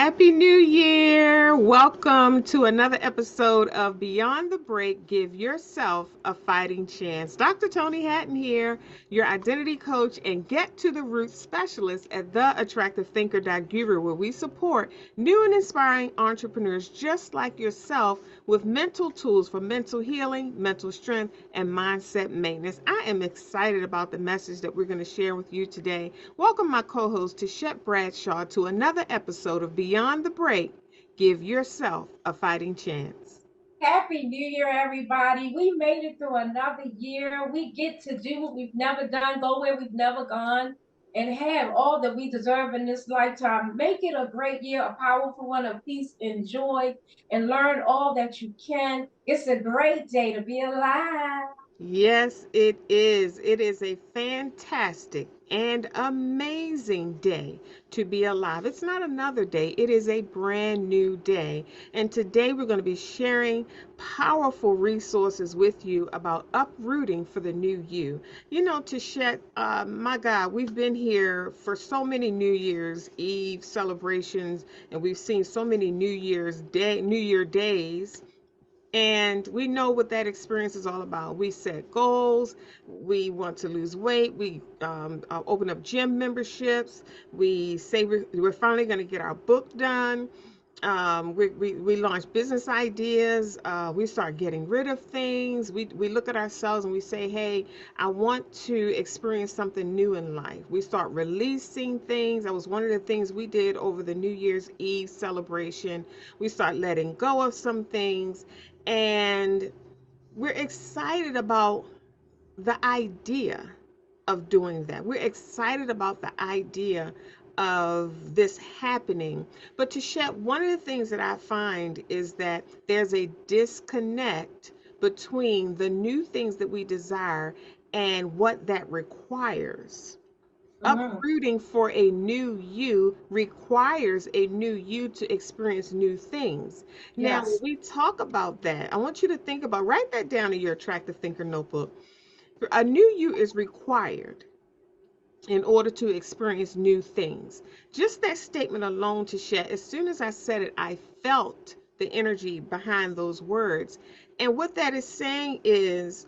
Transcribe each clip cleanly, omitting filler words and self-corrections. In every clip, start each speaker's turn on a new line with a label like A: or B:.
A: Happy New Year! Welcome to another episode of Beyond the Break. Give yourself a fighting chance. Dr. Toni Hatton here, your identity coach and get to the root specialist at theattractivethinker.guru, where we support new and inspiring entrepreneurs just like yourself with mental tools for mental healing, mental strength, and mindset maintenance. I am excited about the message that we're going to share with you today. Welcome my co-host Tichet Bradshaw to another episode of Beyond the Break. Give yourself a fighting chance.
B: Happy New Year, everybody. We made it through another year. We get to do what we've never done, go where we've never gone, and have all that we deserve in this lifetime. Make it a great year, a powerful one of peace and joy, and learn all that you can. It's a great day to be alive.
A: Yes, it is. It is a fantastic and amazing day to be alive. It's not another day, it is a brand new day. And today we're going to be sharing powerful resources with you about uprooting for the new you. You know, Tashet, my God, we've been here for so many New Year's Eve celebrations, and we've seen so many New Year days, and we know what that experience is all about. We set goals. We want to lose weight. We open up gym memberships. We say we're finally going to get our book done. We launch business ideas. We start getting rid of things. We look at ourselves and we say, hey, I want to experience something new in life. We start releasing things. That was one of the things we did over the New Year's Eve celebration. We start letting go of some things. And we're excited about the idea of doing that. We're excited about the idea of this happening. But to shed, one of the things that I find is that there's a disconnect between the new things that we desire and what that requires.
B: Mhm.
A: Uprooting for a new you requires a new you to experience new things. Now, when
B: Yes.
A: we talk about that, I want you to think about, write that down in your Attractive Thinker notebook. A new you is required in order to experience new things. Just that statement alone to share, as soon as I said it, I felt the energy behind those words. And what that is saying is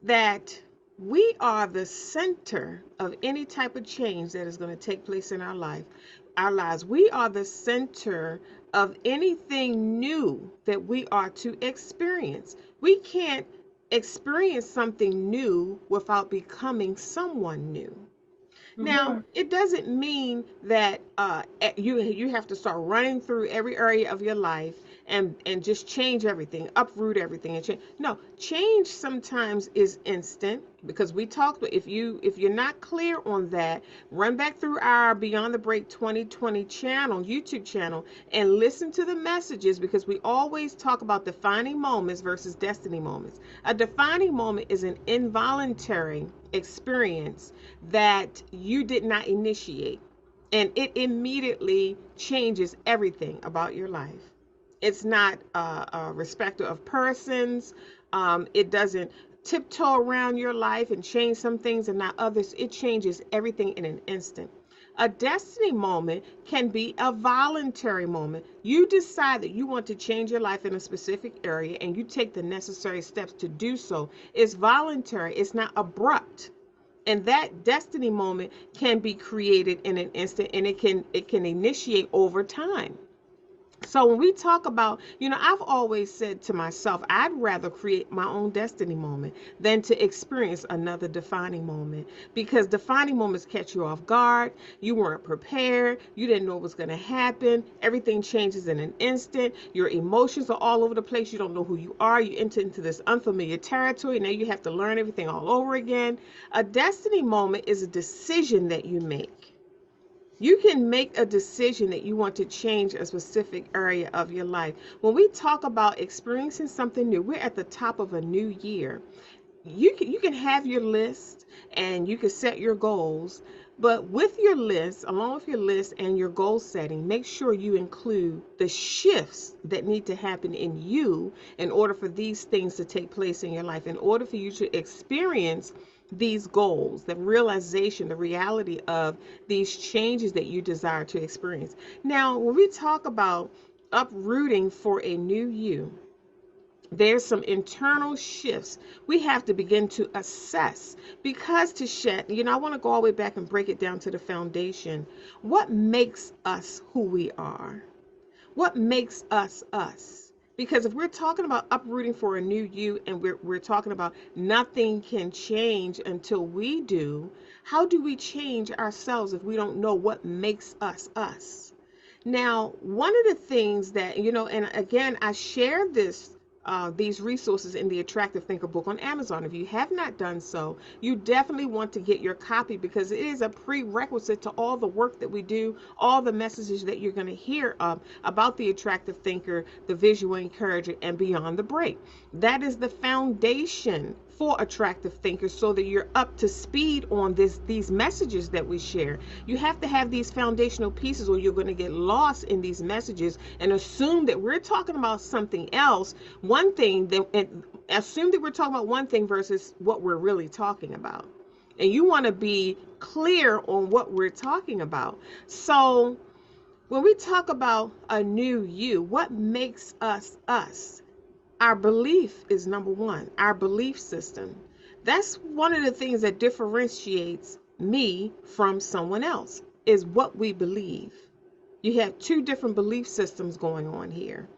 A: that we are the center of any type of change that is going to take place in our lives. We are the center of anything new that we are to experience. We can't experience something new without becoming someone new. Now,
B: Mhm.
A: it doesn't mean that you have to start running through every area of your life and just change everything, uproot everything, and change. No, change sometimes is instant, because we talked. If you're not clear on that, run back through our Beyond the Break 2020 channel, YouTube channel, and listen to the messages, because we always talk about defining moments versus destiny moments. A defining moment is an involuntary experience that you did not initiate, and it immediately changes everything about your life. It's not a respecter of persons. It doesn't tiptoe around your life and change some things and not others. It changes everything in an instant. A destiny moment can be a voluntary moment. You decide that you want to change your life in a specific area and you take the necessary steps to do so. It's voluntary, it's not abrupt. And that destiny moment can be created in an instant, and it can initiate over time. So when we talk about, I've always said to myself, I'd rather create my own destiny moment than to experience another defining moment, because defining moments catch you off guard. You weren't prepared. You didn't know what was going to happen. Everything changes in an instant. Your emotions are all over the place. You don't know who you are. You enter into this unfamiliar territory. Now you have to learn everything all over again. A destiny moment is a decision that you make. You can make a decision that you want to change a specific area of your life. When we talk about experiencing something new, we're at the top of a new year. You can have your list and you can set your goals, but with your list, along with your list and your goal setting, make sure you include the shifts that need to happen in you in order for these things to take place in your life, in order for you to experience these goals, the realization, the reality of these changes that you desire to experience. Now, when we talk about uprooting for a new you, there's some internal shifts we have to begin to assess because, to shed, I want to go all the way back and break it down to the foundation. What makes us who we are? What makes us us? Because if we're talking about uprooting for a new you, and we're talking about nothing can change until we do, how do we change ourselves if we don't know what makes us us? Now, one of the things that, and again, I shared these resources in the Attractive Thinker book on Amazon. If you have not done so, you definitely want to get your copy, because it is a prerequisite to all the work that we do, all the messages that you're going to hear about the Attractive Thinker, the Visual Encourager, and Beyond the Break. That is the foundation for Attractive Thinkers, so that you're up to speed on these messages that we share. You have to have these foundational pieces, or you're going to get lost in these messages and assume that we're talking about something else, one thing, and assume that we're talking about one thing versus what we're really talking about. And you want to be clear on what we're talking about. So when we talk about a new you, what makes us us? Our belief is number one, our belief system. That's one of the things that differentiates me from someone else, is what we believe. You have two different belief systems going on here.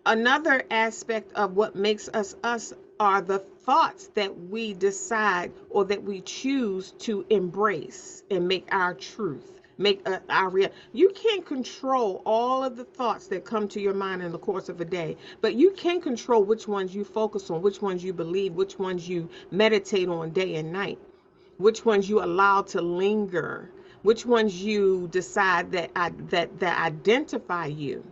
A: Another aspect of what makes us us are the thoughts that we decide, or that we choose to embrace and make our truth, make our real. You can't control all of the thoughts that come to your mind in the course of a day, but you can control which ones you focus on, which ones you believe, which ones you meditate on day and night, which ones you allow to linger, which ones you decide that identify you.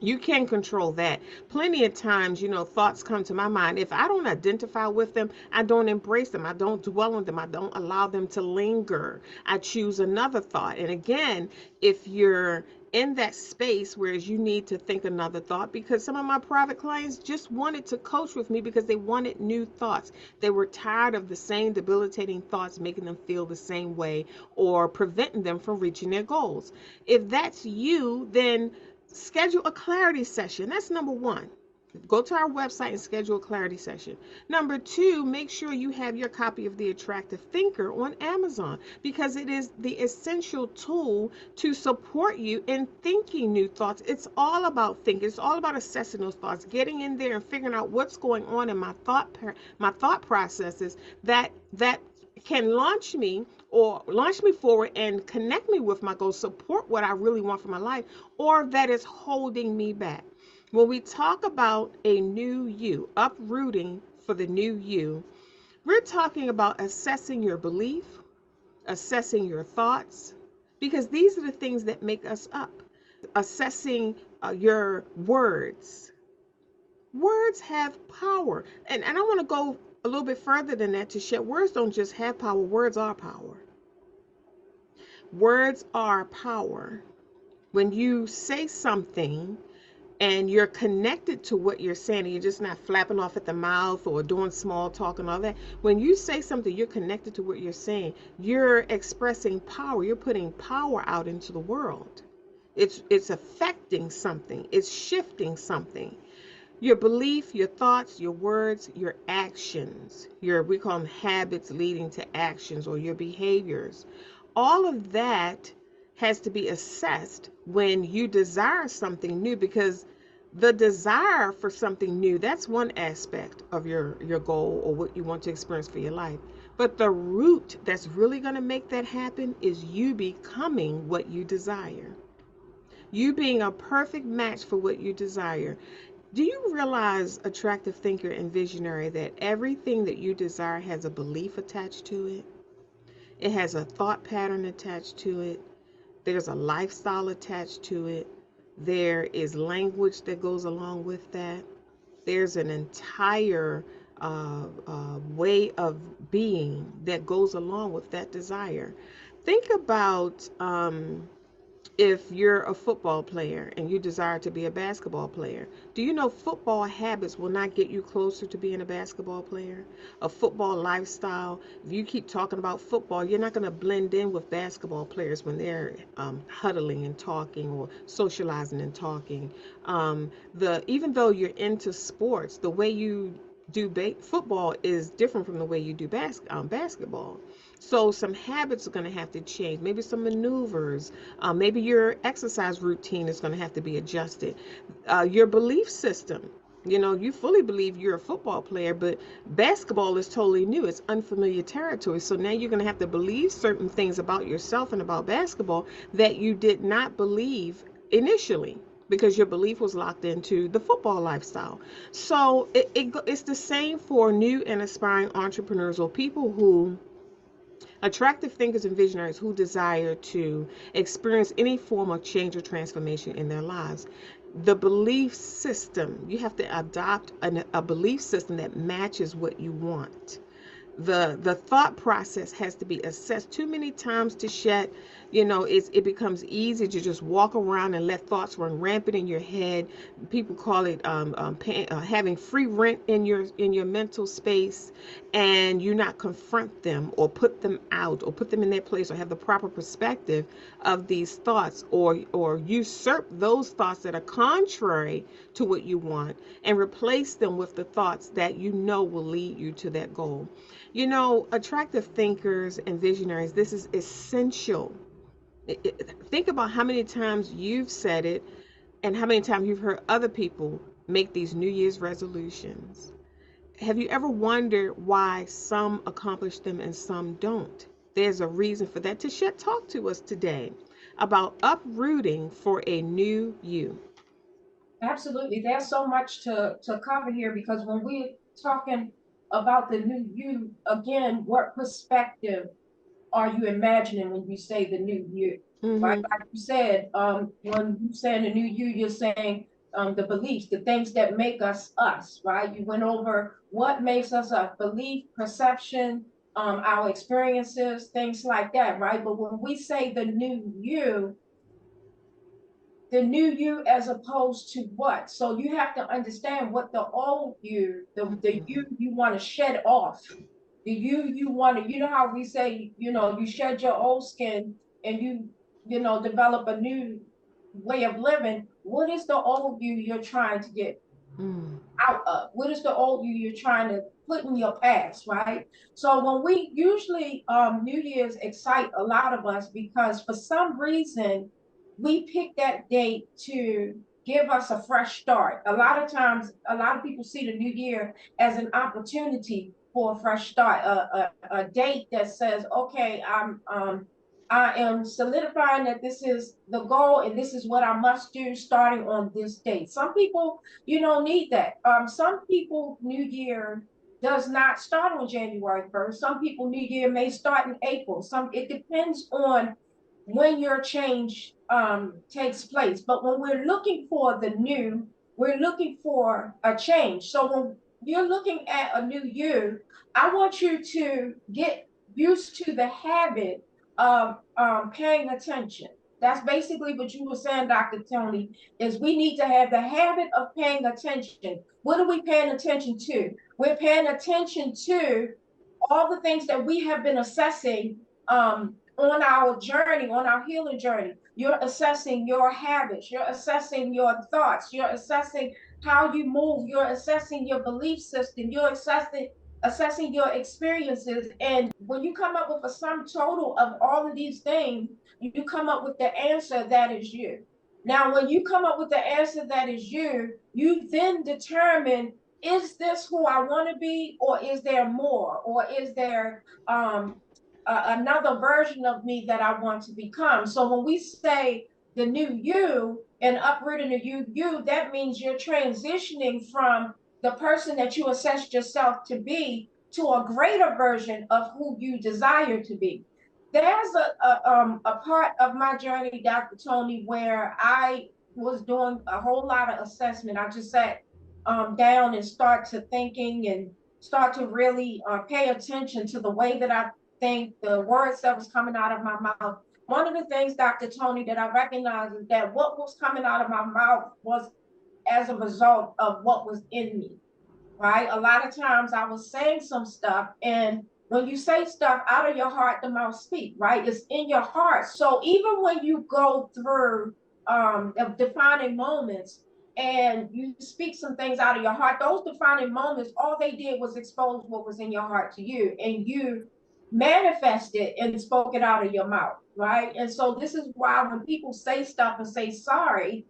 A: You can control that. Plenty of times, thoughts come to my mind. If I don't identify with them, I don't embrace them. I don't dwell on them. I don't allow them to linger. I choose another thought. And again, if you're in that space, whereas you need to think another thought, because some of my private clients just wanted to coach with me because they wanted new thoughts. They were tired of the same debilitating thoughts making them feel the same way, or preventing them from reaching their goals. If that's you, then schedule a clarity session. That's number one. Go to our website and schedule a clarity session. Number two, make sure you have your copy of The Attractive Thinker on Amazon, because it is the essential tool to support you in thinking new thoughts. It's all about thinking. It's all about assessing those thoughts, getting in there and figuring out what's going on in my thought processes that can launch me, or launch me forward and connect me with my goals, support what I really want for my life, or that is holding me back. When we talk about a new you, uprooting for the new you, we're talking about assessing your belief, assessing your thoughts, because these are the things that make us up. Assessing your words. Words have power. And I want to go a little bit further than that, to share. Words don't just have power, words are power. Words are power. When you say something and you're connected to what you're saying, and you're just not flapping off at the mouth or doing small talk and all that. When you say something, you're connected to what you're saying. You're expressing power. You're putting power out into the world. It's affecting something. It's shifting something. Your belief, your thoughts, your words, your actions, we call them habits leading to actions, or your behaviors. All of that has to be assessed when you desire something new, because the desire for something new, that's one aspect of your goal, or what you want to experience for your life. But the root that's really going to make that happen is you becoming what you desire. You being a perfect match for what you desire. Do you realize, Attractive Thinker and Visionary, that everything that you desire has a belief attached to it? It has a thought pattern attached to it. There's a lifestyle attached to it. There is language that goes along with that. There's an entire way of being that goes along with that desire. Think about If you're a football player and you desire to be a basketball player, do you know football habits will not get you closer to being a basketball player? A football lifestyle, if you keep talking about football, you're not going to blend in with basketball players when they're huddling and talking or socializing and talking. The Even though you're into sports, the way you do football is different from the way you do basketball. So some habits are going to have to change. Maybe some maneuvers. Maybe your exercise routine is going to have to be adjusted. Your belief system. You know, you fully believe you're a football player, but basketball is totally new. It's unfamiliar territory. So now you're going to have to believe certain things about yourself and about basketball that you did not believe initially because your belief was locked into the football lifestyle. So it's the same for new and aspiring entrepreneurs or people who attractive thinkers and visionaries who desire to experience any form of change or transformation in their lives. The belief system, you have to adopt a belief system that matches what you want. The thought process has to be assessed. Too many times, to shed, it becomes easy to just walk around and let thoughts run rampant in your head. People call it having free rent in your mental space, and you not confront them or put them out or put them in their place or have the proper perspective of these thoughts, or usurp those thoughts that are contrary to what you want and replace them with the thoughts that you know will lead you to that goal. Attractive thinkers and visionaries, this is essential. Think about how many times you've said it and how many times you've heard other people make these New Year's resolutions. Have you ever wondered why some accomplish them and some don't? There's a reason for that. Tichet, talk to us today about uprooting for a new you.
B: Absolutely. There's so much to cover here because when we're talking about the new you, again, what perspective are you imagining when you say the new you? Right?
A: Mm-hmm.
B: Like you said, when you say the new you, you're saying the beliefs, the things that make us, right? You went over what makes us a belief, perception, our experiences, things like that, right? But when we say the new you as opposed to what? So you have to understand what the old you, the you want to shed off. The you want to, you know how we say, you shed your old skin and you develop a new way of living. What is the old you're trying to get
A: Mm.
B: out of? What is the old you're trying to put in your past, right? So when we usually New Year's excite a lot of us because for some reason we pick that date to give us a fresh start. A lot of times, a lot of people see the new year as an opportunity for a fresh start, a date that says, okay, I am solidifying that this is the goal and this is what I must do starting on this date. Some people you don't need that. Some people New Year does not start on January 1st. Some people New Year may start in April. It depends on when your change takes place. But when we're looking for the new, we're looking for a change. So when you're looking at a new year, I want you to get used to the habit of paying attention. That's basically what you were saying, Dr. Tony, is we need to have the habit of paying attention. What are we paying attention to? We're paying attention to all the things that we have been assessing on our journey, on our healing journey. You're assessing your habits, you're assessing your thoughts, you're assessing how you move, you're assessing your belief system, you're assessing your experiences. And when you come up with a sum total of all of these things, you come up with the answer that is you. Now, when you come up with the answer that is you then determine, is this who I want to be, or is there more, or is there another version of me that I want to become? So when we say the new you and uprooting the you, that means you're transitioning from the person that you assessed yourself to be to a greater version of who you desire to be. There's a part of my journey, Dr. Tony, where I was doing a whole lot of assessment. I just sat down and start to thinking and start to really pay attention to the way that I think the words that was coming out of my mouth. One of the things, Dr. Toni, that I recognize is that what was coming out of my mouth was as a result of what was in me, right? A lot of times I was saying some stuff, and when you say stuff out of your heart, the mouth speak, right? It's in your heart. So even when you go through defining moments and you speak some things out of your heart, those defining moments, all they did was expose what was in your heart to you, and you manifested and spoke it out of your mouth, right? And so this is why when people say stuff and say sorry,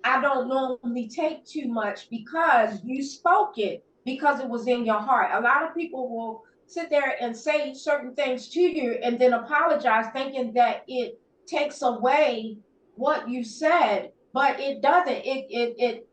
B: I don't normally take too much because you spoke it because it was in your heart. A lot of people will sit there and say certain things to you and then apologize, thinking that it takes away what you said, but it doesn't. It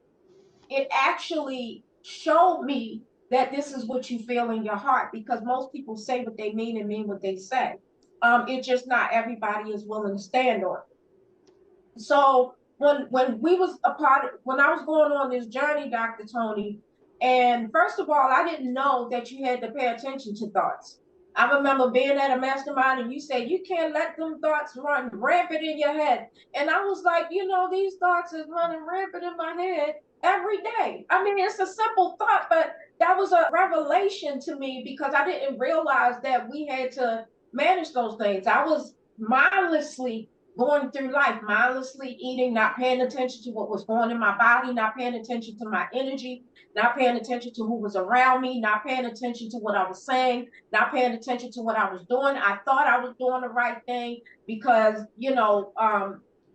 B: actually showed me that this is what you feel in your heart, because most people say what they mean and mean what they say. It's just not everybody is willing to stand on it. So when we was a part of, when I was going on this journey, Dr. Toni, and first of all, I didn't know that you had to pay attention to thoughts. I remember being at a mastermind and you said you can't let them thoughts run rampant in your head. And I was like, these thoughts is running rampant in my head every day. I mean, it's a simple thought, but that was a revelation to me because I didn't realize that we had to manage those things. I was mindlessly going through life, mindlessly eating, not paying attention to what was going in my body, not paying attention to my energy, not paying attention to who was around me, not paying attention to what I was saying, not paying attention to what I was doing. I thought I was doing the right thing because,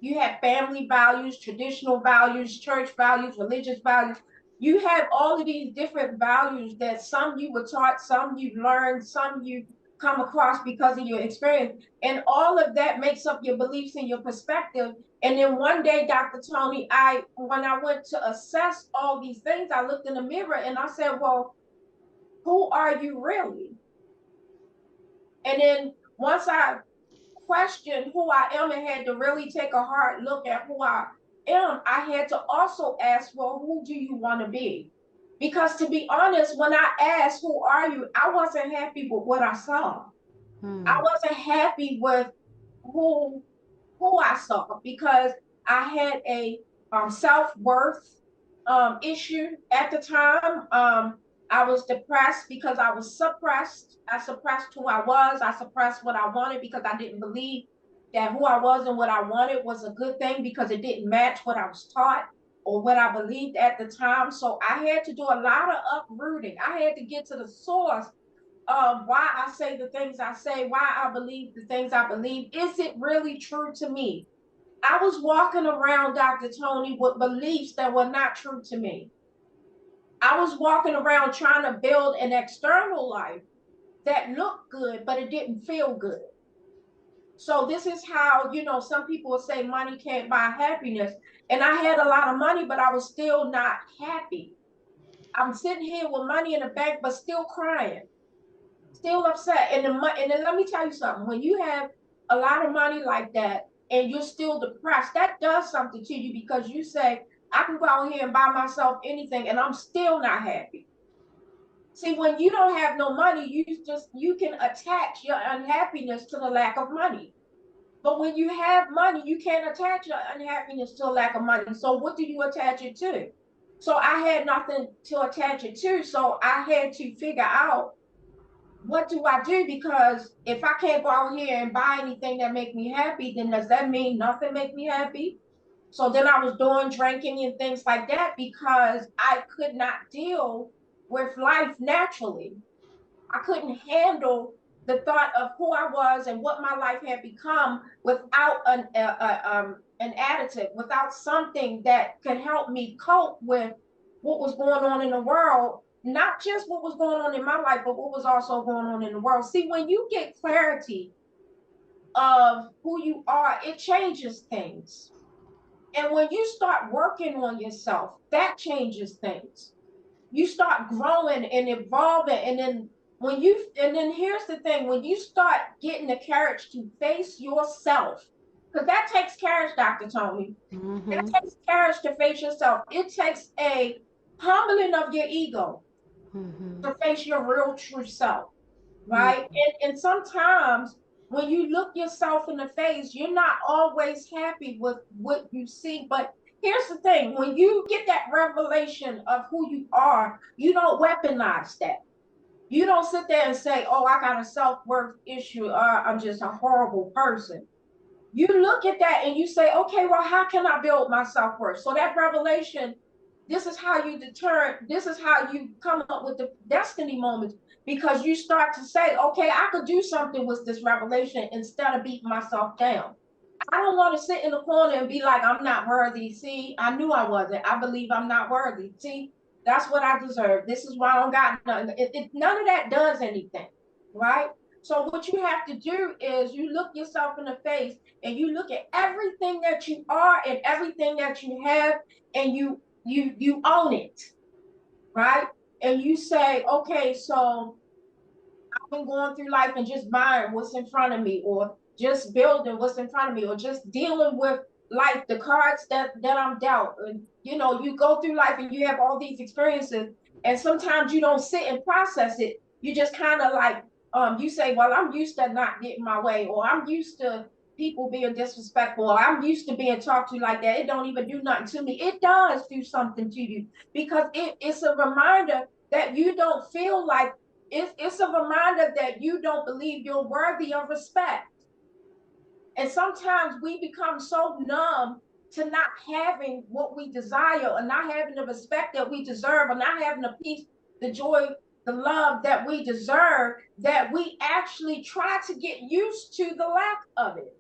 B: you have family values, traditional values, church values, religious values. You have all of these different values that some you were taught, some you learned, some you come across because of your experience. And all of that makes up your beliefs and your perspective. And then one day, Dr. Toni, when I went to assess all these things, I looked in the mirror and I said, well, who are you really? And then once I questioned who I am and had to really take a hard look at who I am, I had to also ask, well, who do you want to be? Because to be honest, when I asked, who are you? I wasn't happy with what I saw. I
A: Hmm.
B: wasn't happy with who who I saw because I had a self-worth issue at the time. I was depressed because I was suppressed. I suppressed who I was. I suppressed what I wanted because I didn't believe that who I was and what I wanted was a good thing because it didn't match what I was taught or what I believed at the time. So I had to do a lot of uprooting. I had to get to the source of why I say the things I say, why I believe the things I believe. Is it really true to me? I was walking around, Dr. Toni, with beliefs that were not true to me. I was walking around trying to build an external life that looked good, but it didn't feel good. So this is how, some people will say money can't buy happiness. And I had a lot of money, but I was still not happy. I'm sitting here with money in the bank, but still crying, still upset. And then let me tell you something. When you have a lot of money like that and you're still depressed, that does something to you because you say, I can go out here and buy myself anything and I'm still not happy. See, when you don't have no money, you can attach your unhappiness to the lack of money. But when you have money, you can't attach your unhappiness to a lack of money. So what do you attach it to? So I had nothing to attach it to. So I had to figure out, what do I do? Because if I can't go out here and buy anything that make me happy, then does that mean nothing make me happy? So then I was doing drinking and things like that because I could not deal with life naturally. I couldn't handle the thought of who I was and what my life had become without an additive, without something that could help me cope with what was going on in the world, not just what was going on in my life, but what was also going on in the world. See, when you get clarity of who you are, it changes things. And when you start working on yourself, that changes things. You start growing and evolving, and then here's the thing, when you start getting the courage to face yourself, because that takes courage, Dr. Toni. That
A: Hmm.
B: takes courage to face yourself. It takes a humbling of your ego
A: Hmm.
B: to face your real true self. right? And sometimes when you look yourself in the face, you're not always happy with what you see. But here's the thing, when you get that revelation of who you are, you don't weaponize that. You don't sit there and say, oh, I got a self-worth issue, I'm just a horrible person. You look at that and you say, okay, well, how can I build my self-worth? So that revelation, this is how you deter, this is how you come up with the destiny moments, because you start to say, okay, I could do something with this revelation instead of beating myself down. I don't want to sit in the corner and be like, I'm not worthy. See, I knew I wasn't. I believe I'm not worthy. See, that's what I deserve. This is why I don't got nothing. None of that does anything, right? So what you have to do is you look yourself in the face and you look at everything that you are and everything that you have, and you own it, right? And you say, okay, so been going through life and just buying what's in front of me, or just building what's in front of me, or just dealing with life, the cards that I'm dealt. And you know, you go through life and you have all these experiences, and sometimes you don't sit and process it. You just kind of like you say, well, I'm used to not getting my way, or I'm used to people being disrespectful, or I'm used to being talked to like that. It don't even do nothing to me. It does do something to you, because it's a reminder that you don't feel like it's a reminder that you don't believe you're worthy of respect. And sometimes we become so numb to not having what we desire, or not having the respect that we deserve, or not having the peace, the joy, the love that we deserve, that we actually try to get used to the lack of it.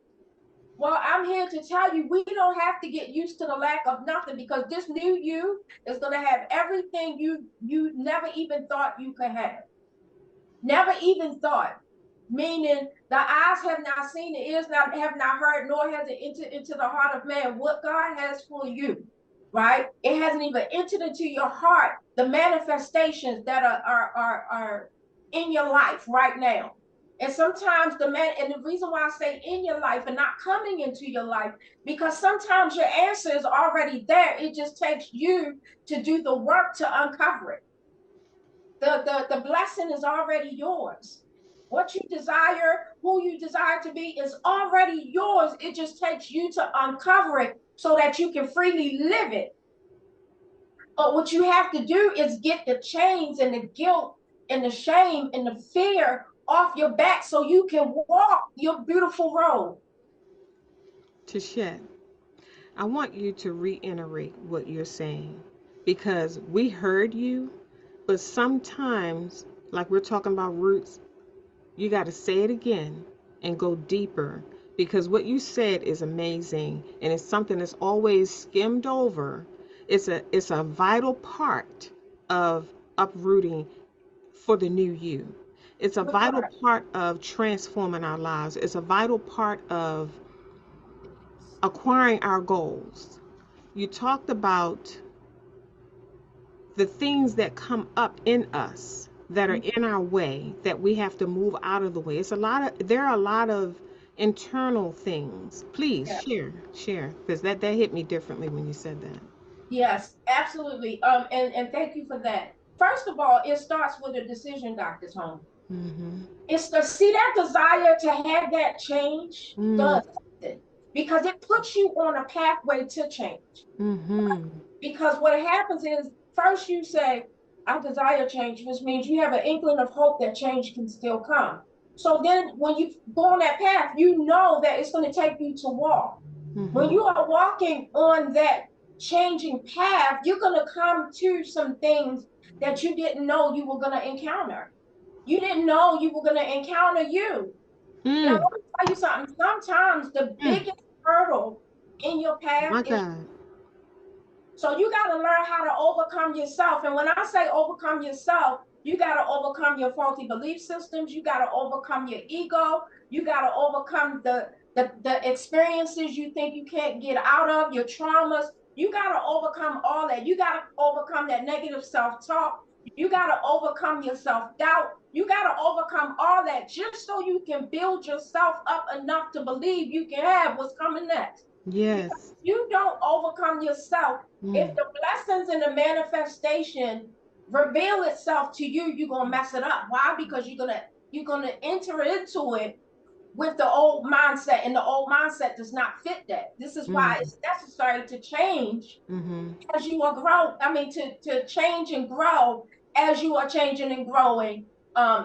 B: Well, I'm here to tell you, we don't have to get used to the lack of nothing, because this new you is going to have everything you never even thought you could have. Never even thought. Meaning the eyes have not seen, the ears not have not heard, nor has it entered into the heart of man what God has for you. Right? It hasn't even entered into your heart the manifestations that are in your life right now. And sometimes and the reason why I say in your life and not coming into your life, because sometimes your answer is already there. It just takes you to do the work to uncover it. The blessing is already yours. What you desire, who you desire to be, is already yours. It just takes you to uncover it so that you can freely live it. But what you have to do is get the chains and the guilt and the shame and the fear off your back so you can walk your beautiful road.
A: Tichet, I want you to reiterate what you're saying, because we heard you, but sometimes, like we're talking about roots, you got to say it again and go deeper, because what you said is amazing and it's something that's always skimmed over. It's a vital part of uprooting for the new you. It's a vital part of transforming our lives. It's a vital part of acquiring our goals. You talked about the things that come up in us that are in our way that we have to move out of the way. There are a lot of internal things. Please
B: Yeah.
A: share, because that hit me differently when you said that.
B: Yes, absolutely. And thank you for that. First of all, it starts with a decision, Dr. Tony.
A: Mm-hmm.
B: It's to see that desire to have that change
A: Mm.
B: does something, because it puts you on a pathway to change.
A: Mm-hmm.
B: Because what happens is, first you say, I desire change, which means you have an inkling of hope that change can still come. So then when you go on that path, you know that it's going to take you to walk. When
A: Mm-hmm.
B: you are walking on that changing path, you're going to come to some things that you didn't know you were going to encounter. You didn't know you were going to encounter you. Now, let
A: Mm.
B: me tell you something. Sometimes the
A: Mm.
B: biggest hurdle in your path
A: My
B: is,
A: God.
B: so you got to learn how to overcome yourself. And when I say overcome yourself, you got to overcome your faulty belief systems. You got to overcome your ego. You got to overcome the experiences you think you can't get out of, your traumas. You got to overcome all that. You got to overcome that negative self-talk. You got to overcome your self-doubt. You got to overcome all that just so you can build yourself up enough to believe you can have what's coming next. Because
A: Yes.
B: you don't overcome yourself,
A: Mm.
B: if the blessings and the manifestation reveal itself to you, you're gonna mess it up. Why? Because you're gonna you're going to enter into it with the old mindset, and the old mindset does not fit that. This is why
A: Mm.
B: it's necessary to change
A: Mm-hmm.
B: as you are grow. I mean, to change and grow as you are changing and growing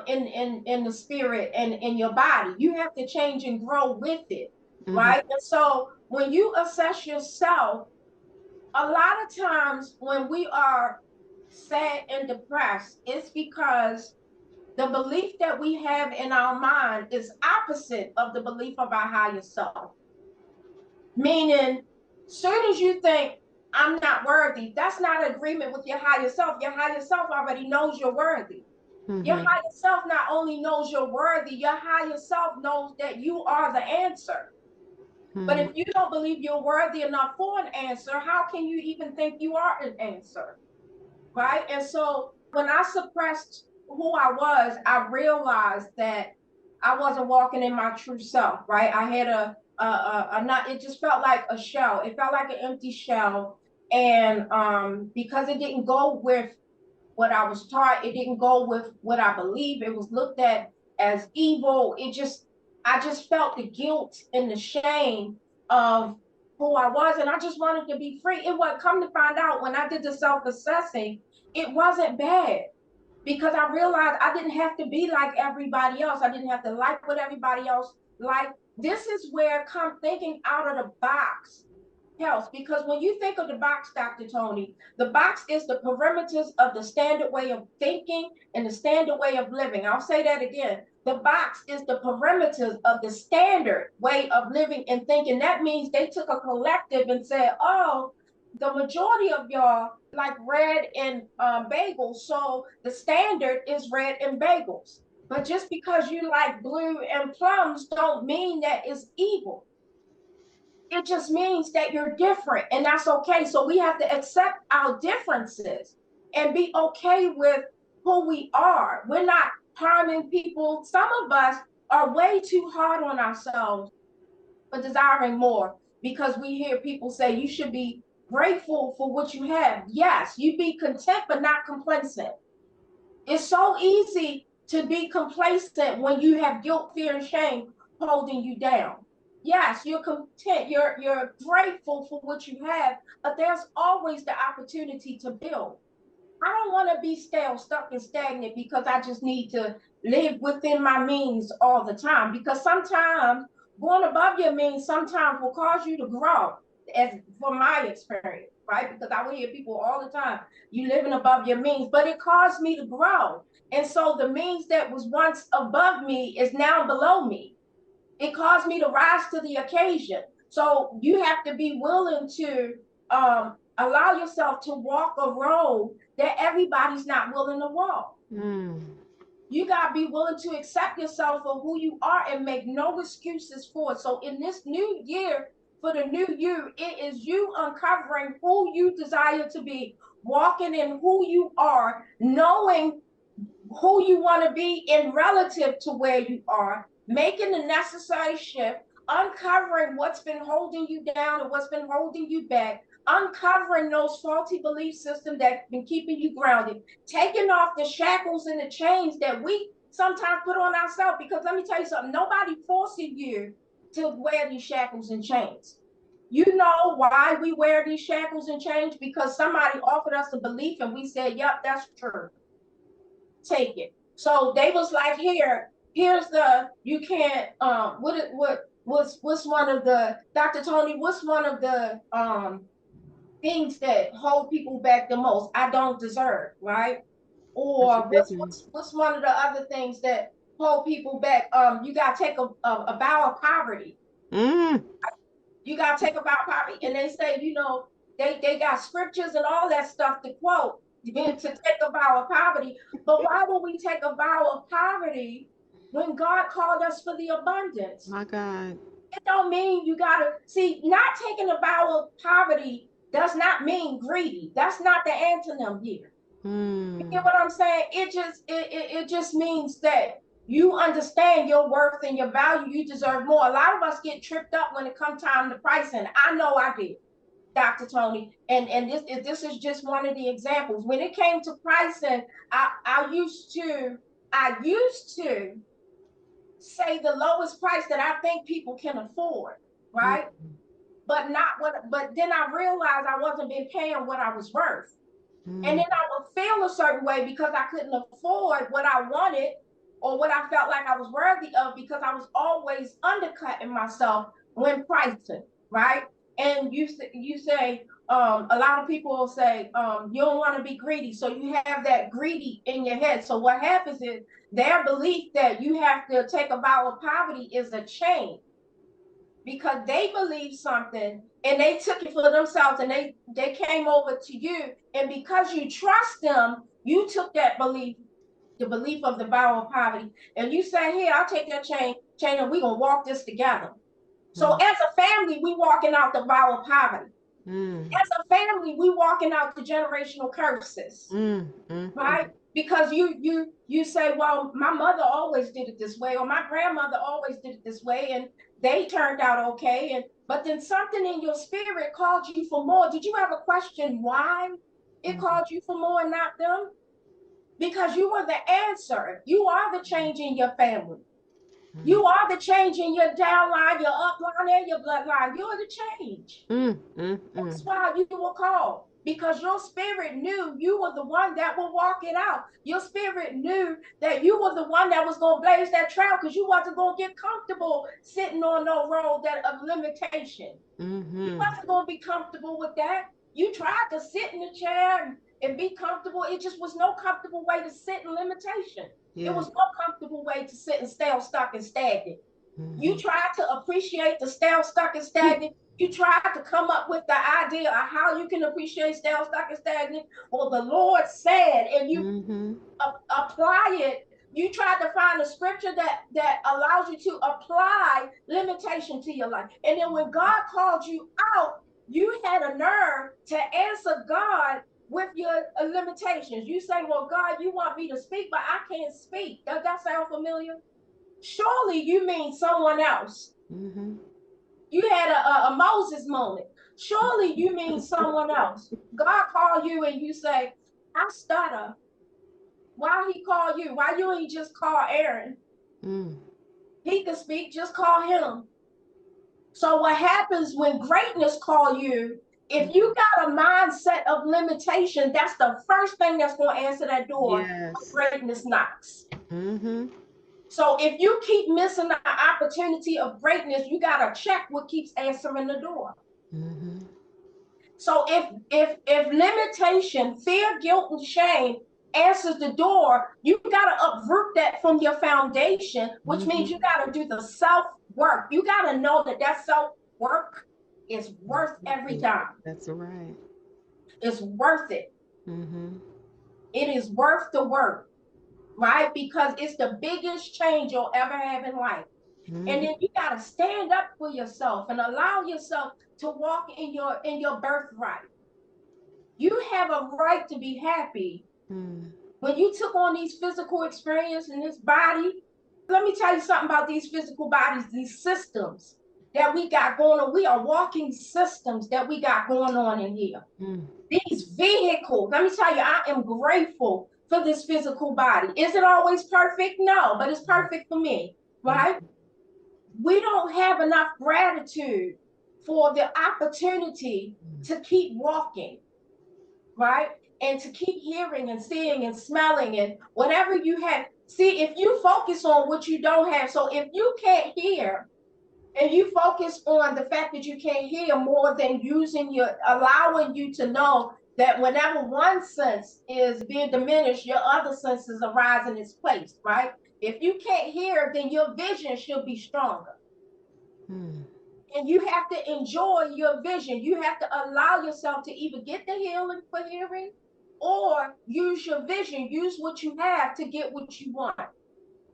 B: in the spirit and in your body. You have to change and grow with it,
A: Mm-hmm.
B: right? And so when you assess yourself, a lot of times when we are sad and depressed, it's because the belief that we have in our mind is opposite of the belief of our higher self. Meaning, soon as you think I'm not worthy, that's not agreement with your higher self. Your higher self already knows you're worthy. Your
A: Mm-hmm.
B: higher self not only knows you're worthy, your higher self knows that you are the answer. But
A: Mm-hmm.
B: if you don't believe you're worthy enough for an answer, how can you even think you are an answer? Right? And so when I suppressed who I was, I realized that I wasn't walking in my true self, right? I had a not, it just felt like a shell. It felt like an empty shell. And because it didn't go with what I was taught, it didn't go with what I believe. It was looked at as evil. I just felt the guilt and the shame of who I was, and I just wanted to be free. It was come to find out when I did the self-assessing, it wasn't bad because I realized I didn't have to be like everybody else. I didn't have to like what everybody else like. This is where come thinking out of the box helps, because when you think of the box, Dr. Toni, the box is the perimeters of the standard way of thinking and the standard way of living. I'll say that again. The box is the perimeters of the standard way of living and thinking. That means they took a collective and said, oh, the majority of y'all like red and bagels, so the standard is red and bagels. But just because you like blue and plums don't mean that it's evil. It just means that you're different, and that's okay. So we have to accept our differences and be okay with who we are. We're not harming people. Some of us are way too hard on ourselves for desiring more, because we hear people say you should be grateful for what you have. Yes, you be content but not complacent. It's so easy to be complacent when you have guilt, fear, and shame holding you down. Yes, you're content, you're grateful for what you have, but there's always the opportunity to build. I don't want to be stale, stuck, and stagnant because I just need to live within my means all the time. Because sometimes going above your means sometimes will cause you to grow, as from my experience, right? Because I will hear people all the time, you living above your means, but it caused me to grow. And so the means that was once above me is now below me. It caused me to rise to the occasion. So you have to be willing to allow yourself to walk a road that everybody's not willing to walk.
A: Mm.
B: You got to be willing to accept yourself for who you are and make no excuses for it. So in this new year, for the new you, it is you uncovering who you desire to be, walking in who you are, knowing who you want to be in relative to where you are, making the necessary shift, uncovering what's been holding you down and what's been holding you back, uncovering those faulty belief systems that have been keeping you grounded, taking off the shackles and the chains that we sometimes put on ourselves. Because let me tell you something, nobody forcing you to wear these shackles and chains. You know why we wear these shackles and chains? Because somebody offered us a belief and we said, yep, that's true, take it. So they was like, here's the, you can't what's one of the, Dr. Toni, what's one of the things that hold people back the most? I don't deserve, right?
A: That's a
B: Or
A: big one.
B: what's one of the other things that hold people back? You gotta take a vow of poverty.
A: Mm.
B: You gotta take a vow of poverty. And they say, they got scriptures and all that stuff to quote to take a vow of poverty. But why would we take a vow of poverty when God called us for the abundance?
A: My God.
B: It don't mean you gotta see, not taking a vow of poverty does not mean greedy. That's not the antonym here. You
A: Mm.
B: get what I'm saying? It just means that you understand your worth and your value. You deserve more. A lot of us get tripped up when it comes time to pricing. I know I did, Dr. Toni. And this is just one of the examples. When it came to pricing, I used to say the lowest price that I think people can afford,
A: Mm,
B: right? But not what, but then I realized I wasn't being paying what I was worth. And
A: mm,
B: then I would feel a certain way because I couldn't afford what I wanted or what I felt like I was worthy of because I was always undercutting myself when pricing, right? And you say a lot of people will say you don't want to be greedy, so you have that greedy in your head. So what happens is their belief that you have to take a vow of poverty is a chain because they believe something and they took it for themselves and they came over to you, and because you trust them, you took that belief, the belief of the vow of poverty, and you say, here, I'll take that chain and we're gonna walk this together. So
A: mm,
B: as a family, we walking out the vow of poverty.
A: mm,
B: As a family, we walking out the generational curses,
A: mm, mm,
B: right? Because you say, well, my mother always did it this way, or my grandmother always did it this way, and they turned out okay. And but then something in your spirit called you for more. Did you ever question why it
A: mm,
B: called you for more and not them? Because you were the answer. You are the change in your family.
A: mm,
B: You are the change in your downline, your upline, and your bloodline. You're the change.
A: mm, mm, mm.
B: That's why you were called, because your spirit knew you were the one that will walk it out. Your spirit knew that you were the one that was going to blaze that trail because you wasn't going to get comfortable sitting on no road that of limitation. You
A: Mhm.
B: wasn't going to be comfortable with that. You tried to sit in the chair and be comfortable. It just was no comfortable way to sit in limitation. It
A: Yes.
B: was no comfortable way to sit and stay stuck and stagnant. You
A: Mhm.
B: tried to appreciate the stale, stuck, and stagnant. You tried to come up with the idea of how you can appreciate stale, stuck, and stagnant. Well, the Lord said, and you
A: Mhm.
B: apply it. You tried to find a scripture that allows you to apply limitation to your life. And then when God called you out, you had a nerve to answer God with your limitations. You say, well, God, you want me to speak, but I can't speak. Does that sound familiar? Surely you mean someone else.
A: Mhm.
B: You had a Moses moment. Surely you mean someone else. God called you and you say, I stutter. Why he call you? Why you ain't just call Aaron?
A: Mm.
B: He can speak, just call him. So what happens when greatness call you, if you got a mindset of limitation, that's the first thing that's going to answer that door when
A: Yes.
B: greatness knocks.
A: Mhm.
B: So if you keep missing the opportunity of greatness, you got to check what keeps answering the door.
A: Mhm.
B: So if limitation, fear, guilt, and shame answers the door, you got to uproot that from your foundation, which means you
A: Mhm.
B: got to do the self work. You got to know that that self work is worth every dime.
A: That's right.
B: It's worth it.
A: Mhm.
B: It is worth the work, right? Because it's the biggest change you'll ever have in life. And
A: Mhm.
B: then you got to stand up for yourself and allow yourself to walk in your birthright. You have a right to be happy.
A: Mm.
B: When you took on these physical experience in this body, let me tell you something about these physical bodies, these systems that we got going on. We are walking systems that we got going on in here.
A: Mm.
B: These vehicles, let me tell you, I am grateful for this physical body. Is it always perfect? No, but it's perfect for me,
A: Mm.
B: right? We don't have enough gratitude for the opportunity to keep walking, right? And to keep hearing and seeing and smelling and whatever you have. See, if you focus on what you don't have, so if you can't hear and you focus on the fact that you can't hear more than using your, allowing you to know that whenever one sense is being diminished, your other senses arise in its place, right? If you can't hear, then your vision should be stronger,
A: Mm.
B: and you have to enjoy your vision. You have to allow yourself to either get the healing for hearing or use your vision, use what you have to get what you want,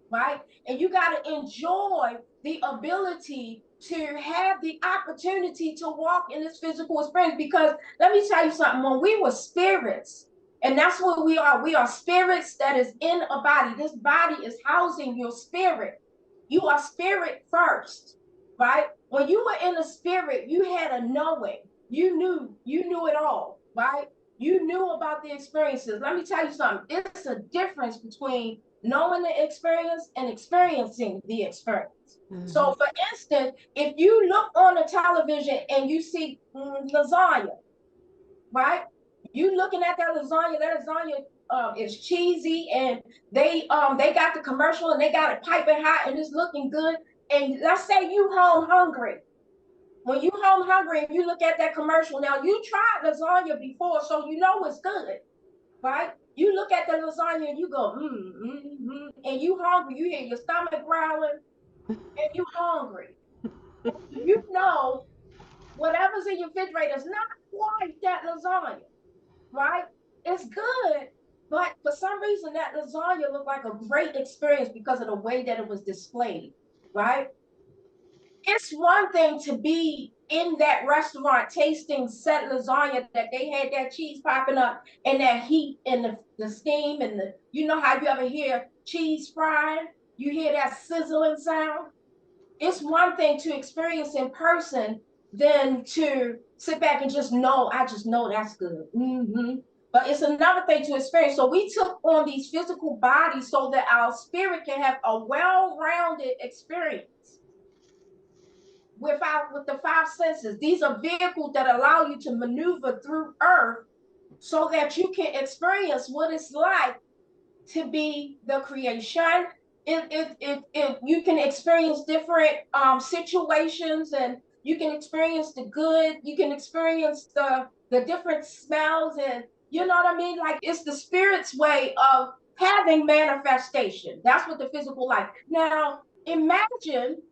B: right? And you got to enjoy the ability to have the opportunity to walk in this physical experience. Because let me tell you something, when we were spirits, and that's what we are spirits that is in a body. This body is housing your spirit. You are spirit first, right? When you were in the spirit, you had a knowing. You knew it all, right? You knew about the experiences. Let me tell you something. It's a difference between knowing the experience and experiencing the experience.
A: Mm-hmm.
B: So, for instance, if you look on the television and you see lasagna, right? You looking at that lasagna is cheesy, and they got the commercial and they got it piping hot and it's looking good. And let's say you home hungry. When you home hungry and you look at that commercial, now you tried lasagna before, so you know it's good, right? You look at the lasagna and you go, and you hungry. You hear your stomach growling, and you hungry. You know whatever's in your refrigerator is not quite that lasagna, right? It's good, but for some reason that lasagna looked like a great experience because of the way that it was displayed, right? It's one thing to be in that restaurant tasting set lasagna that they had that cheese popping up and that heat and the steam and the, you know how you ever hear cheese frying, you hear that sizzling sound. It's one thing to experience in person than to sit back and just know, I just know that's good. But it's another thing to experience. So we took on these physical bodies so that our spirit can have a well-rounded experience with the five senses. These are vehicles that allow you to maneuver through earth so that you can experience what it's like to be the creation. You can experience different situations, and you can experience the good, you can experience the different smells, and you know what I mean? Like it's the spirit's way of having manifestation. That's what the physical life. Now imagine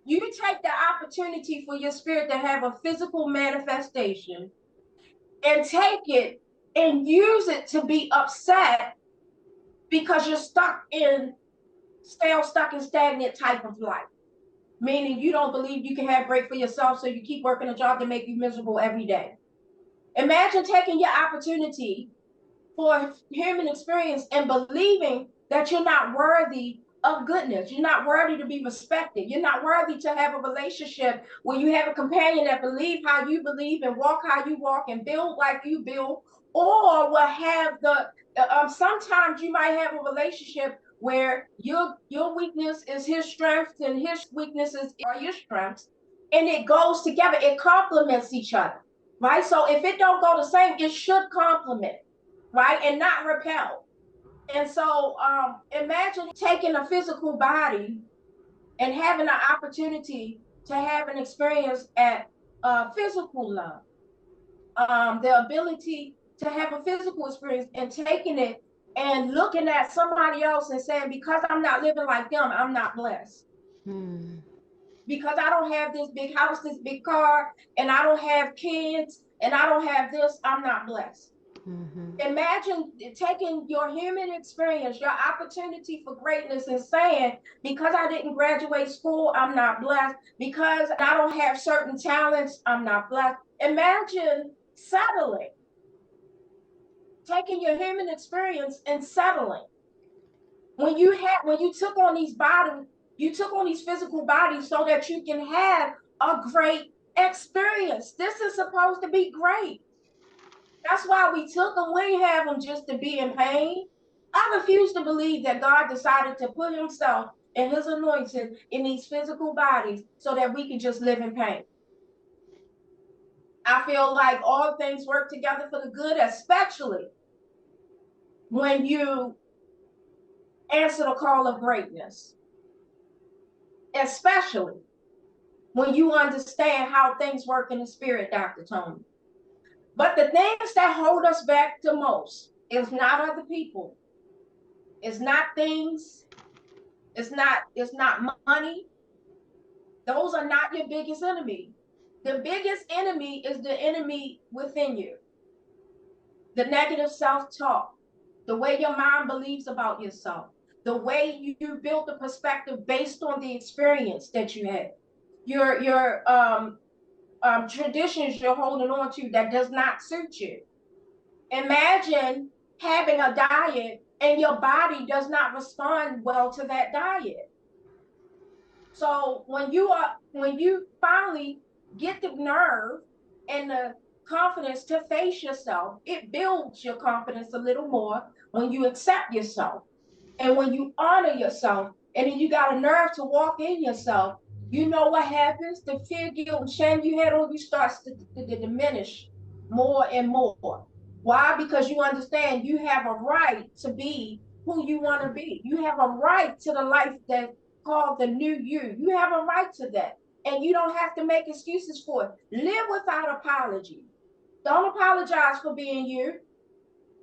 B: you take the opportunity for your spirit to have a physical manifestation and take it and use it to be upset because you're stuck in stagnant type of life. Meaning you don't believe you can have break for yourself, so you keep working a job to make you miserable every day. Imagine taking your opportunity for human experience and believing that you're not worthy of goodness. You're not worthy to be respected. You're not worthy to have a relationship where you have a companion that believe how you believe and walk how you walk and build like you build, or will have sometimes you might have a relationship where your weakness is his strength and his weaknesses are your strengths, and it goes together. It complements each other, right? So if it don't go the same, it should complement, right? And not repel. And so imagine taking a physical body and having an opportunity to have an experience at physical love, the ability to have a physical experience and taking it and looking at somebody else and saying, because I'm not living like them, I'm not blessed.
A: Mm.
B: Because I don't have this big house, this big car, and I don't have kids, and I don't have this, I'm not blessed.
A: Mm-hmm.
B: Imagine taking your human experience, your opportunity for greatness, and saying, because I didn't graduate school, I'm not blessed. Because I don't have certain talents, I'm not blessed. Imagine settling, taking your human experience and settling. When you took on these bodies, you took on these physical bodies so that you can have a great experience. This is supposed to be great. That's why we took them. We didn't have them just to be in pain. I refuse to believe that God decided to put himself and his anointing in these physical bodies so that we can just live in pain. I feel like all things work together for the good, especially when you answer the call of greatness, especially when you understand how things work in the spirit, Dr. Toni. But the things that hold us back the most is not other people, it's not things, it's not money. Those are not your biggest enemy. The biggest enemy is the enemy within you. The negative self-talk, the way your mind believes about yourself, the way you built the perspective based on the experience that you had, your traditions you're holding on to that does not suit you. Imagine having a diet and your body does not respond well to that diet. So when you finally get the nerve and confidence to face yourself. It builds your confidence a little more when you accept yourself and when you honor yourself. And then you got a nerve to walk in yourself. You know what happens? The fear, guilt, and shame you had on you starts to diminish more and more. Why? Because you understand you have a right to be who you want to be. You have a right to the life that called the new you. You have a right to that. And you don't have to make excuses for it. Live without apology. Don't apologize for being you.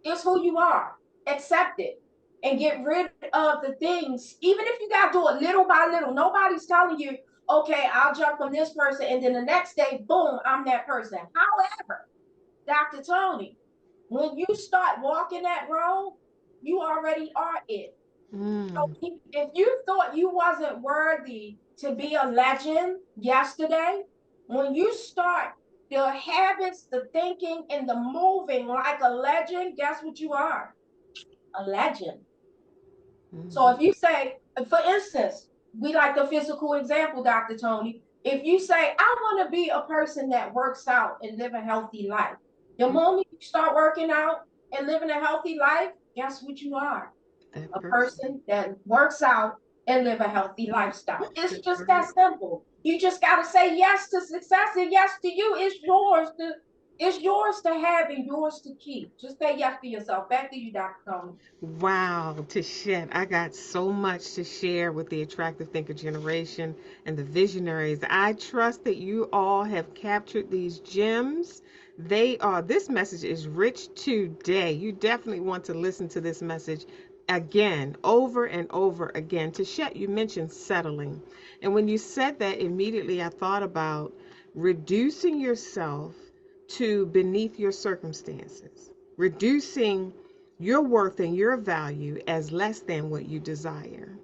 B: It's who you are. Accept it and get rid of the things, even if you got to do it little by little. Nobody's telling you, okay, I'll jump from this person, and then the next day, boom, I'm that person. However, Dr. Toni, when you start walking that road, you already are it. So
A: Mm.
B: if you thought you wasn't worthy to be a legend yesterday, when you start the habits, the thinking, and the moving like a legend, guess what you are? A legend. So
A: Mm.
B: if you say, for instance, we like the physical example, Dr. Toni. If you say, I want to be a person that works out and live a healthy life, the moment you start working out and living a healthy life, guess what you are?
A: That
B: A
A: person.
B: person that works out and live a healthy lifestyle. It's
A: That's
B: just
A: right.
B: that simple. You just got to say yes to success and yes to you. It's yours to have and yours to keep. Just say yes to yourself. Back to you, Dr. Tony.
A: Wow, Tichet, I got so much to share with the Attractive Thinker generation and the visionaries. I trust that you all have captured these gems. This message is rich today. You definitely want to listen to this message again, over and over again. Tichet, you mentioned settling. And when you said that, immediately I thought about reducing yourself to beneath your circumstances, reducing your worth and your value as less than what you desire.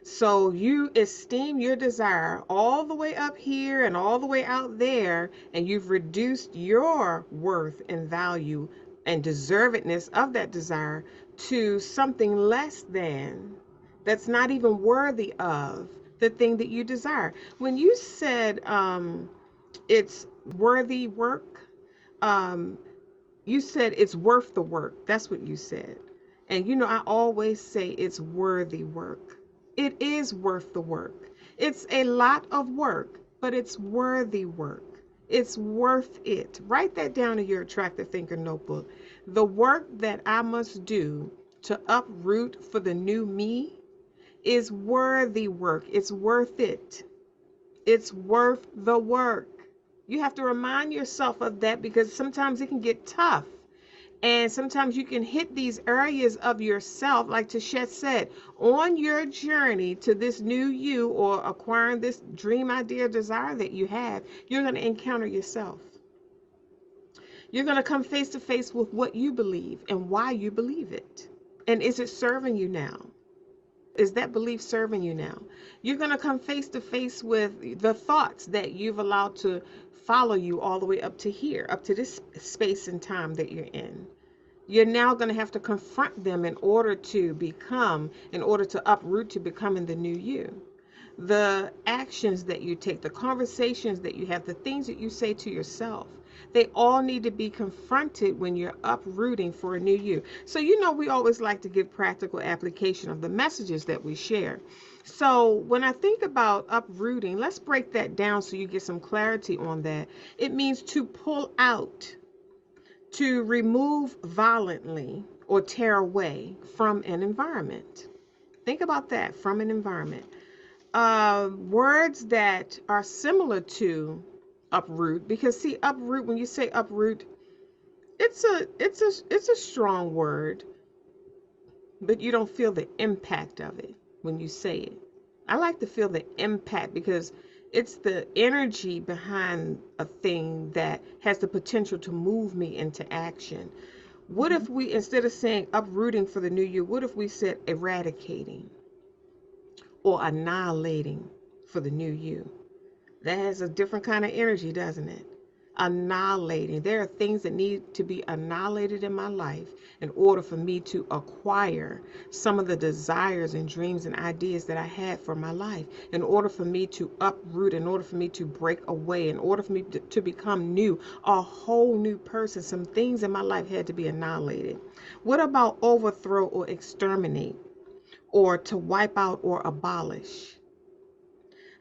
A: So you esteem your desire all the way up here and all the way out there, and you've reduced your worth and value and deservedness of that desire to something less than, that's not even worthy of the thing that you desire. When you said it's worthy work, um, you said it's worth the work. That's what you said. And you know, I always say it's worthy work. It is worth the work. It's a lot of work, but it's worthy work. It's worth it. Write that down in your Attractive Thinker notebook. The work that I must do to uproot for the new me is worthy work. It's worth it. It's worth the work. You have to remind yourself of that because sometimes it can get tough. And sometimes you can hit these areas of yourself, like Tashet said, on your journey to this new you or acquiring this dream idea, desire that you have, you're going to encounter yourself. You're going to come face to face with what you believe and why you believe it. And is it serving you now? Is that belief serving you now? You're going to come face to face with the thoughts that you've allowed to follow you all the way up to here, up to this space and time that you're in. You're now going to have to confront them in order to uproot to becoming the new you. The actions that you take, the conversations that you have, the things that you say to yourself, they all need to be confronted when you're uprooting for a new you. So, you know, we always like to give practical application of the messages that we share. So, when I think about uprooting, let's break that down so you get some clarity on that. It means to pull out, to remove violently or tear away from an environment. Think about that, from an environment. Words that are similar to uproot, because see, uproot, when you say uproot, it's a strong word, but you don't feel the impact of it when you say it. I like to feel the impact because it's the energy behind a thing that has the potential to move me into action. What
B: Mhm.
A: if we, instead of saying uprooting for the new year, what if we said eradicating or annihilating for the new you? That has a different kind of energy, doesn't it? Annihilating. There are things that need to be annihilated in my life in order for me to acquire some of the desires and dreams and ideas that I had for my life, in order for me to uproot, in order for me to break away, in order for me to become new, a whole new person. Some things in my life had to be annihilated. What about overthrow or exterminate, or to wipe out or abolish?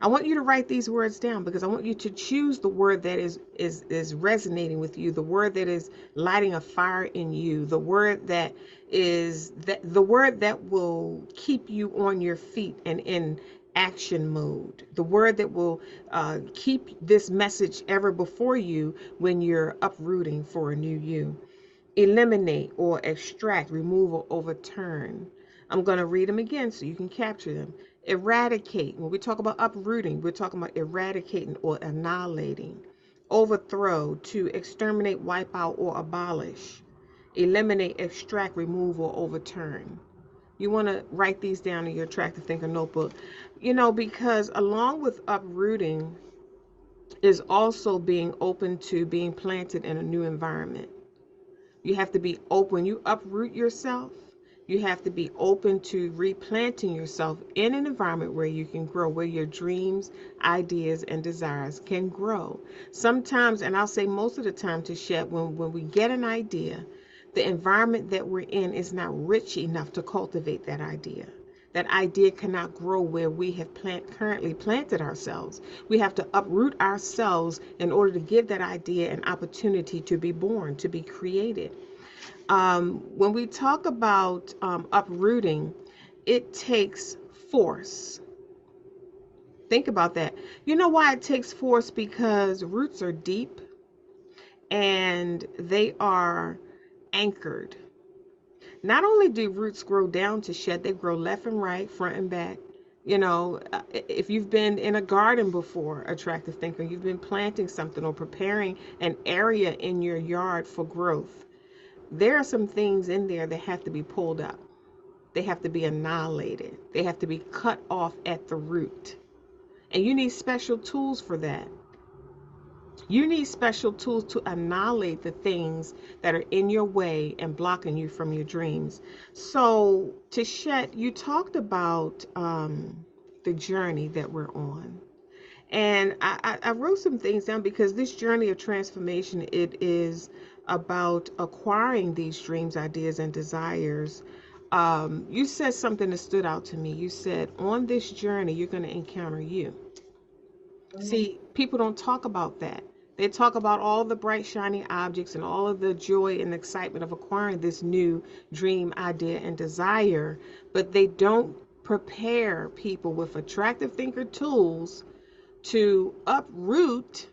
A: I want you to write these words down, because I want you to choose the word that is resonating with you, the word that is lighting a fire in you, the word that is the word that will keep you on your feet and in action mode, the word that will keep this message ever before you when you're uprooting for a new you. Eliminate or extract, remove or overturn. I'm going to read them again so you can capture them. Eradicate. When we talk about uprooting, we're talking about eradicating or annihilating. Overthrow, to exterminate, wipe out, or abolish. Eliminate, extract, remove, or overturn. You want to write these down in your Attractive Thinker notebook. Because along with uprooting is also being open to being planted in a new environment. You have to be open. When you uproot yourself, you have to be open to replanting yourself in an environment where you can grow, where your dreams, ideas, and desires can grow. Sometimes, and I'll say most of the time, to Shed, when we get an idea, the environment that we're in is not rich enough to cultivate that idea. That idea cannot grow where we have currently planted ourselves. We have to uproot ourselves in order to give that idea an opportunity to be born, to be created. When we talk about uprooting, it takes force. Think about that. You know why it takes force? Because roots are deep and they are anchored. Not only do roots grow down to Shed, they grow left and right, front and back. If you've been in a garden before, Attractive Thinker, you've been planting something or preparing an area in your yard for growth. There are some things in there that have to be pulled up. They have to be annihilated. They have to be cut off at the root. And you need special tools for that. You need special tools to annihilate the things that are in your way and blocking you from your dreams. So, Tichet, you talked about the journey that we're on. And I wrote some things down, because this journey of transformation, it is about acquiring these dreams, ideas, and desires. You said something that stood out to me. You said, on this journey, you're going to encounter you.
B: Mhm.
A: See, people don't talk about that. They talk about all the bright, shiny objects and all of the joy and excitement of acquiring this new dream, idea, and desire, but they don't prepare people with Attractive Thinker tools to uproot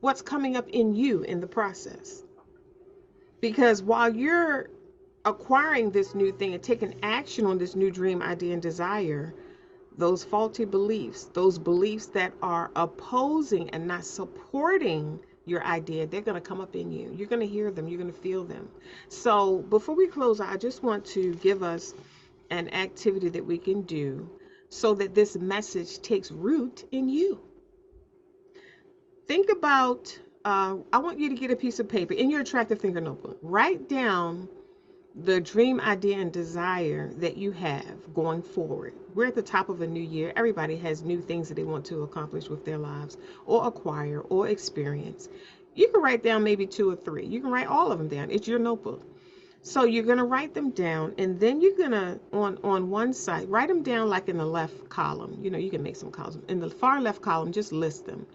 A: what's coming up in you in the process. Because while you're acquiring this new thing and taking action on this new dream, idea, and desire, those faulty beliefs, those beliefs that are opposing and not supporting your idea, they're going to come up in you. You're going to hear them, you're going to feel them. So before we close, I just want to give us an activity that we can do so that this message takes root in you. Think about, I want you to get a piece of paper in your Attractive Thinker notebook. Write down the dream, idea, and desire that you have going forward. We're at the top of a new year. Everybody has new things that they want to accomplish with their lives or acquire or experience. You can write down maybe two or three. You can write all of them down. It's your notebook. So you're going to write them down, and then you're going to, on one side, write them down like in the left column. You can make some columns. In the far left column, just list them.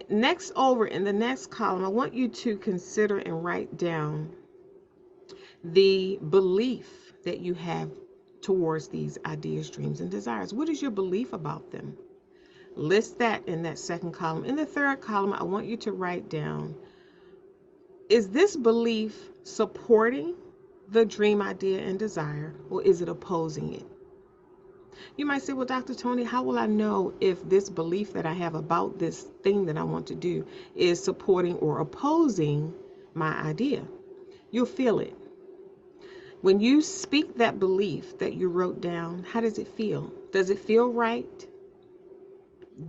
A: Next, over in the next column, I want you to consider and write down the belief that you have towards these ideas, dreams, and desires. What is your belief about them? List that in that second column. In the third column, I want you to write down, is this belief supporting the dream, idea, and desire, or is it opposing it? You might say, well, Dr. Toni, how will I know if this belief that I have about this thing that I want to do is supporting or opposing my idea? You'll feel it. When you speak that belief that you wrote down, how does it feel? Does it feel right?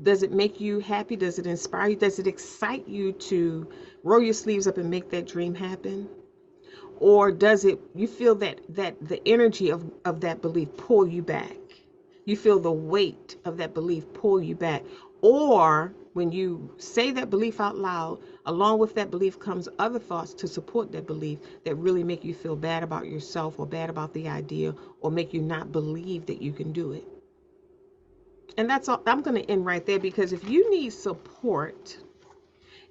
A: Does it make you happy? Does it inspire you? Does it excite you to roll your sleeves up and make that dream happen? Or does it, you feel that the energy of that belief pull you back? You feel the weight of that belief pull you back? Or when you say that belief out loud, along with that belief comes other thoughts to support that belief that really make you feel bad about yourself or bad about the idea or make you not believe that you can do it. And that's all. I'm going to end right there, because if you need support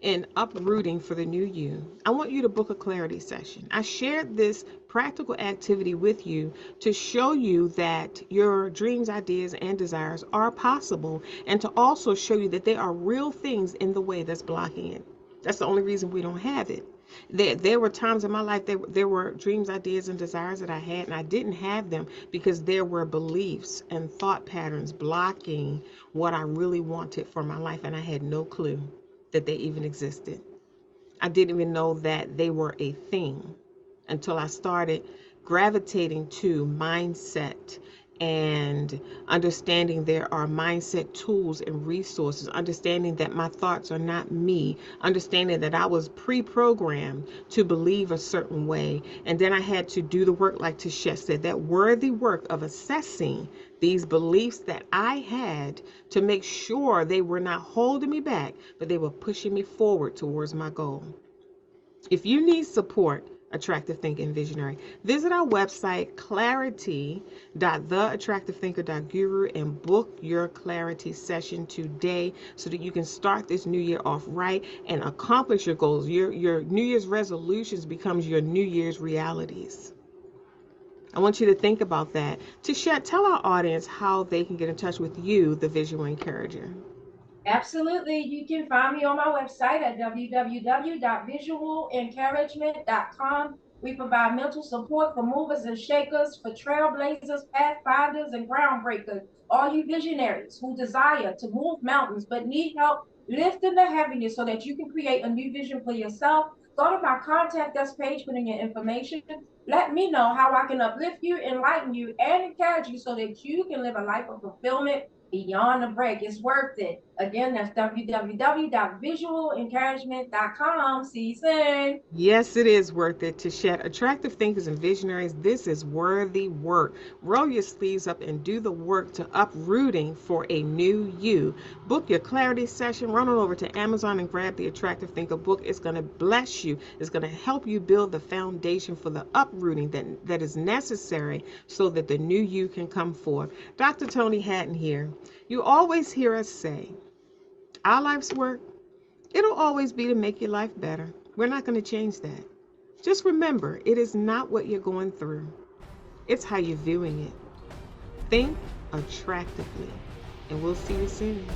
A: in uprooting for the new you, I want you to book a clarity session. I shared this practical activity with you to show you that your dreams, ideas, and desires are possible, and to also show you that there are real things in the way that's blocking it. That's the only reason we don't have it. There were times in my life, there were dreams, ideas, and desires that I had, and I didn't have them because there were beliefs and thought patterns blocking what I really wanted for my life, and I had no clue that they even existed. I didn't even know that they were a thing until I started gravitating to mindset and understanding there are mindset tools and resources, understanding that my thoughts are not me, understanding that I was pre-programmed to believe a certain way. And then I had to do the work, like Tichet said, that worthy work of assessing these beliefs that I had to make sure they were not holding me back, but they were pushing me forward towards my goal. If you need support, Attractive Thinking Visionary, visit our website, clarity.theattractivethinker.guru, and book your clarity session today so that you can start this new year off right and accomplish your goals. Your New Year's resolutions becomes your New Year's realities. I want you to think about that. Tichet, tell our audience how they can get in touch with you, the Visual Encourager.
B: Absolutely. You can find me on my website at www.visualencouragement.com. We provide mental support for movers and shakers, for trailblazers, pathfinders, and groundbreakers. All you visionaries who desire to move mountains but need help lifting the heaviness so that you can create a new vision for yourself, go to my contact us page, put in your information. Let me know how I can uplift you, enlighten you, and encourage you so that you can live a life of fulfillment beyond the break. It's worth it. Again, that's www.visualencouragement.com. See you soon.
A: Yes, it is worth it to shed. Attractive thinkers and visionaries, this is worthy work. Roll your sleeves up and do the work to uprooting for a new you. Book your clarity session. Run on over to Amazon and grab the Attractive Thinker book. It's going to bless you. It's going to help you build the foundation for the uprooting that is necessary so that the new you can come forth. Dr. Toni Hatton here. You always hear us say, our life's work, it'll always be to make your life better. We're not going to change that. Just remember, it is not what you're going through, it's how you're viewing it. Think attractively, and we'll see you soon.